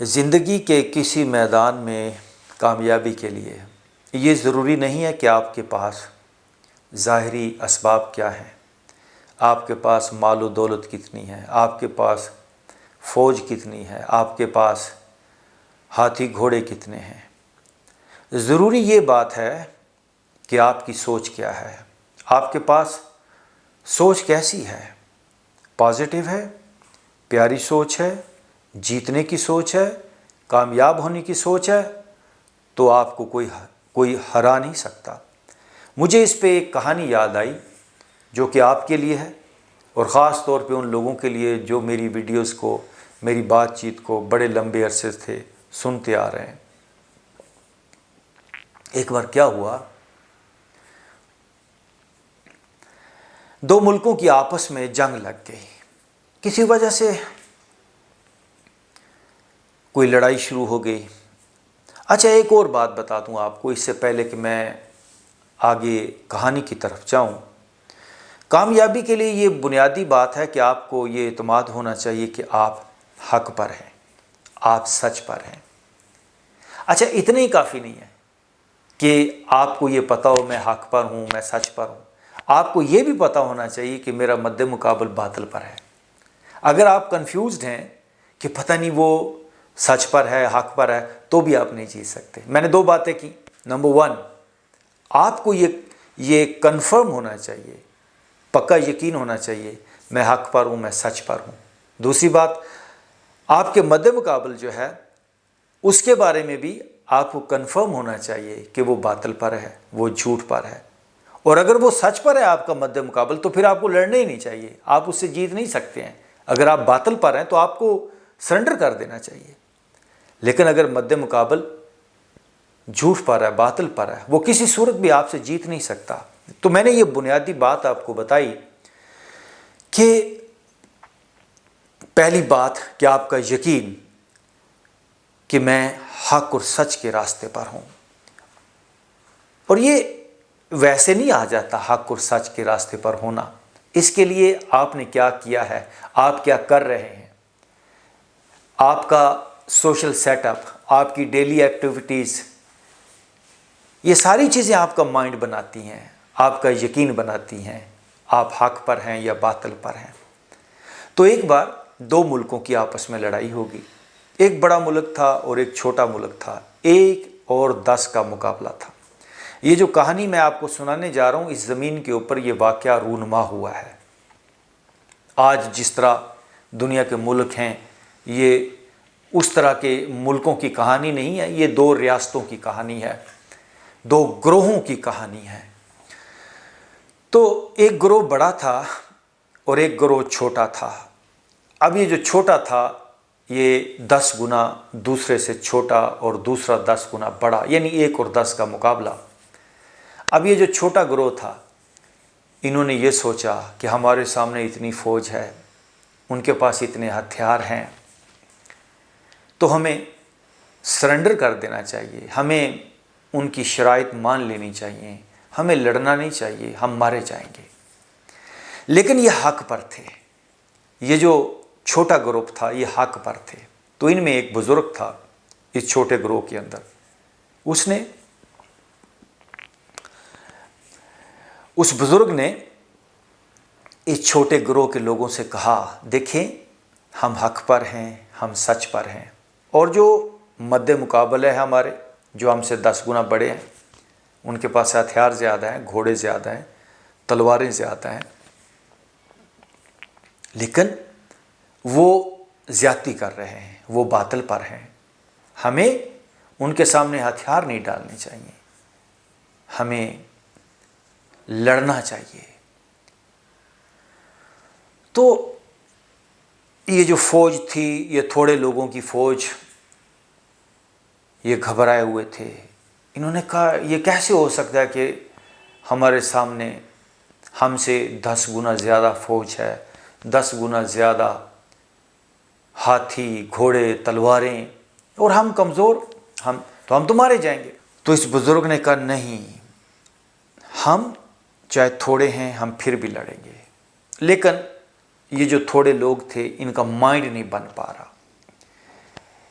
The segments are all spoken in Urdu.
زندگی کے کسی میدان میں کامیابی کے لیے یہ ضروری نہیں ہے کہ آپ کے پاس ظاہری اسباب کیا ہیں، آپ کے پاس مال و دولت کتنی ہے، آپ کے پاس فوج کتنی ہے، آپ کے پاس ہاتھی گھوڑے کتنے ہیں۔ ضروری یہ بات ہے کہ آپ کی سوچ کیا ہے، آپ کے پاس سوچ کیسی ہے، پازیٹیو ہے، پیاری سوچ ہے، جیتنے کی سوچ ہے، کامیاب ہونے کی سوچ ہے، تو آپ کو کوئی ہرا نہیں سکتا۔ مجھے اس پہ ایک کہانی یاد آئی جو کہ آپ کے لیے ہے، اور خاص طور پہ ان لوگوں کے لیے جو میری ویڈیوز کو، میری بات چیت کو بڑے لمبے عرصے سے سنتے آ رہے ہیں۔ ایک بار کیا ہوا، دو ملکوں کی آپس میں جنگ لگ گئی، کسی وجہ سے کوئی لڑائی شروع ہو گئی۔ اچھا، ایک اور بات بتا دوں آپ کو اس سے پہلے کہ میں آگے کہانی کی طرف جاؤں۔ کامیابی کے لیے یہ بنیادی بات ہے کہ آپ کو یہ اعتماد ہونا چاہیے کہ آپ حق پر ہیں، آپ سچ پر ہیں۔ اچھا، اتنا ہی کافی نہیں ہے کہ آپ کو یہ پتہ ہو میں حق پر ہوں، میں سچ پر ہوں، آپ کو یہ بھی پتہ ہونا چاہیے کہ میرا مد مقابل باطل پر ہے۔ اگر آپ کنفیوزڈ ہیں کہ پتہ نہیں وہ سچ پر ہے، حق پر ہے، تو بھی آپ نہیں جیت سکتے۔ میں نے دو باتیں کی۔ نمبر 1، آپ کو یہ کنفرم ہونا چاہیے، پکا یقین ہونا چاہیے میں حق پر ہوں، میں سچ پر ہوں۔ دوسری بات، آپ کے مد مقابل جو ہے اس کے بارے میں بھی آپ کو کنفرم ہونا چاہیے کہ وہ باطل پر ہے، وہ جھوٹ پر ہے، اور اگر وہ سچ پر ہے آپ کا مد مقابل تو پھر آپ کو لڑنا ہی نہیں چاہیے، آپ اس سے جیت نہیں سکتے ہیں۔ اگر آپ باطل پر ہیں تو آپ کو سرنڈر کر دینا چاہیے، لیکن اگر مد مقابل جھوٹ پر ہے، باطل پر ہے، وہ کسی صورت بھی آپ سے جیت نہیں سکتا۔ تو میں نے یہ بنیادی بات آپ کو بتائی کہ پہلی بات کہ آپ کا یقین کہ میں حق اور سچ کے راستے پر ہوں، اور یہ ویسے نہیں آ جاتا حق اور سچ کے راستے پر ہونا۔ اس کے لیے آپ نے کیا کیا ہے، آپ کیا کر رہے ہیں، آپ کا سوشل سیٹ اپ، آپ کی ڈیلی ایکٹیویٹیز، یہ ساری چیزیں آپ کا مائنڈ بناتی ہیں، آپ کا یقین بناتی ہیں آپ حق پر ہیں یا باطل پر ہیں۔ تو ایک بار دو ملکوں کی آپس میں لڑائی ہوگی، ایک بڑا ملک تھا اور ایک چھوٹا ملک تھا، 1-10 کا مقابلہ تھا۔ یہ جو کہانی میں آپ کو سنانے جا رہا ہوں، اس زمین کے اوپر یہ واقعہ رونما ہوا ہے۔ آج جس طرح دنیا کے ملک ہیں، یہ اس طرح کے ملکوں کی کہانی نہیں ہے، یہ دو ریاستوں کی کہانی ہے، دو گروہوں کی کہانی ہے۔ تو ایک گروہ بڑا تھا اور ایک گروہ چھوٹا تھا۔ اب یہ جو چھوٹا تھا یہ 10 گنا دوسرے سے چھوٹا اور دوسرا 10 گنا بڑا، یعنی 1 اور 10 کا مقابلہ۔ اب یہ جو چھوٹا گروہ تھا، انہوں نے یہ سوچا کہ ہمارے سامنے اتنی فوج ہے، ان کے پاس اتنے ہتھیار ہیں، تو ہمیں سرنڈر کر دینا چاہیے، ہمیں ان کی شرائط مان لینی چاہیے، ہمیں لڑنا نہیں چاہیے، ہم مارے جائیں گے۔ لیکن یہ حق پر تھے، یہ جو چھوٹا گروپ تھا یہ حق پر تھے۔ تو ان میں ایک بزرگ تھا اس چھوٹے گروہ کے اندر، اس بزرگ نے اس چھوٹے گروہ کے لوگوں سے کہا، دیکھیں ہم حق پر ہیں، ہم سچ پر ہیں، اور جو مد مقابل ہے ہمارے، جو ہم سے 10 گنا بڑے ہیں، ان کے پاس ہتھیار زیادہ ہیں، گھوڑے زیادہ ہیں، تلواریں زیادہ ہیں، لیکن وہ زیادتی کر رہے ہیں، وہ باطل پر ہیں۔ ہمیں ان کے سامنے ہتھیار نہیں ڈالنے چاہیے، ہمیں لڑنا چاہیے۔ تو یہ جو فوج تھی، یہ تھوڑے لوگوں کی فوج، یہ گھبرائے ہوئے تھے۔ انہوں نے کہا یہ کیسے ہو سکتا ہے کہ ہمارے سامنے ہم سے 10 گنا زیادہ فوج ہے، 10 گنا زیادہ ہاتھی گھوڑے تلواریں، اور ہم کمزور، ہم تو مارے جائیں گے۔ تو اس بزرگ نے کہا نہیں، ہم چاہے تھوڑے ہیں ہم پھر بھی لڑیں گے۔ لیکن یہ جو تھوڑے لوگ تھے ان کا مائنڈ نہیں بن پا رہا،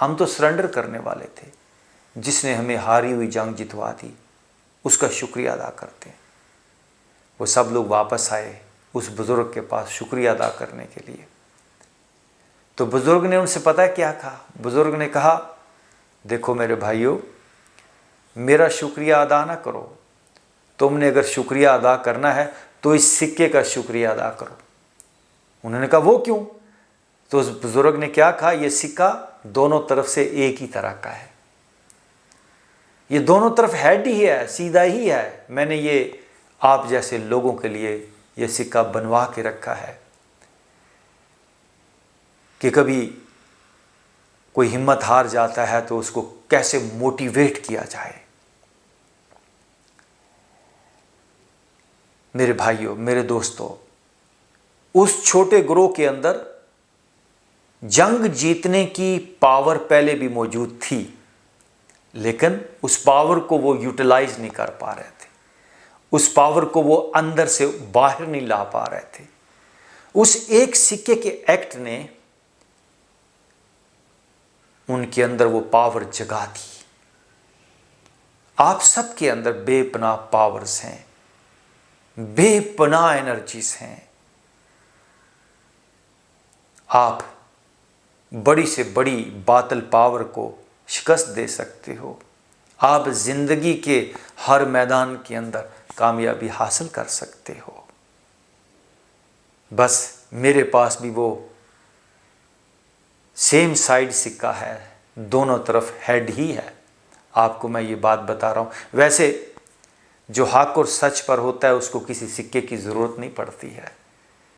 ہم تو سرنڈر کرنے والے تھے، جس نے ہمیں ہاری ہوئی جنگ جتوا دی اس کا شکریہ ادا کرتے ہیں۔ وہ سب لوگ واپس آئے اس بزرگ کے پاس شکریہ ادا کرنے کے لیے۔ تو بزرگ نے ان سے پتہ ہے کیا کہا؟ بزرگ نے کہا دیکھو میرے بھائیوں، میرا شکریہ ادا نہ کرو، تم نے اگر شکریہ ادا کرنا ہے تو اس سکے کا شکریہ ادا کرو۔ انہوں نے کہا وہ کیوں؟ تو اس بزرگ نے کیا کہا؟ یہ سکہ دونوں طرف سے ایک ہی طرح کا ہے، یہ دونوں طرف ہیڈ ہی ہے، سیدھا ہی ہے، میں نے یہ آپ جیسے لوگوں کے لیے یہ سکہ بنوا کے رکھا ہے کہ کبھی کوئی ہمت ہار جاتا ہے تو اس کو کیسے موٹیویٹ کیا جائے۔ میرے بھائیوں، میرے دوستو، اس چھوٹے گروہ کے اندر جنگ جیتنے کی پاور پہلے بھی موجود تھی، لیکن اس پاور کو وہ یوٹیلائز نہیں کر پا رہے تھے، اس پاور کو وہ اندر سے باہر نہیں لا پا رہے تھے۔ اس ایک سکے کے ایکٹ نے ان کے اندر وہ پاور جگا دی۔ آپ سب کے اندر بے پناہ پاورز ہیں، بے پناہ انرجیز ہیں۔ آپ بڑی سے بڑی باطل پاور کو شکست دے سکتے ہو، آپ زندگی کے ہر میدان کے اندر کامیابی حاصل کر سکتے ہو۔ بس میرے پاس بھی وہ سیم سائڈ سکہ ہے، دونوں طرف ہیڈ ہی ہے، آپ کو میں یہ بات بتا رہا ہوں۔ ویسے جو حق اور سچ پر ہوتا ہے اس کو کسی سکے کی ضرورت نہیں پڑتی ہے،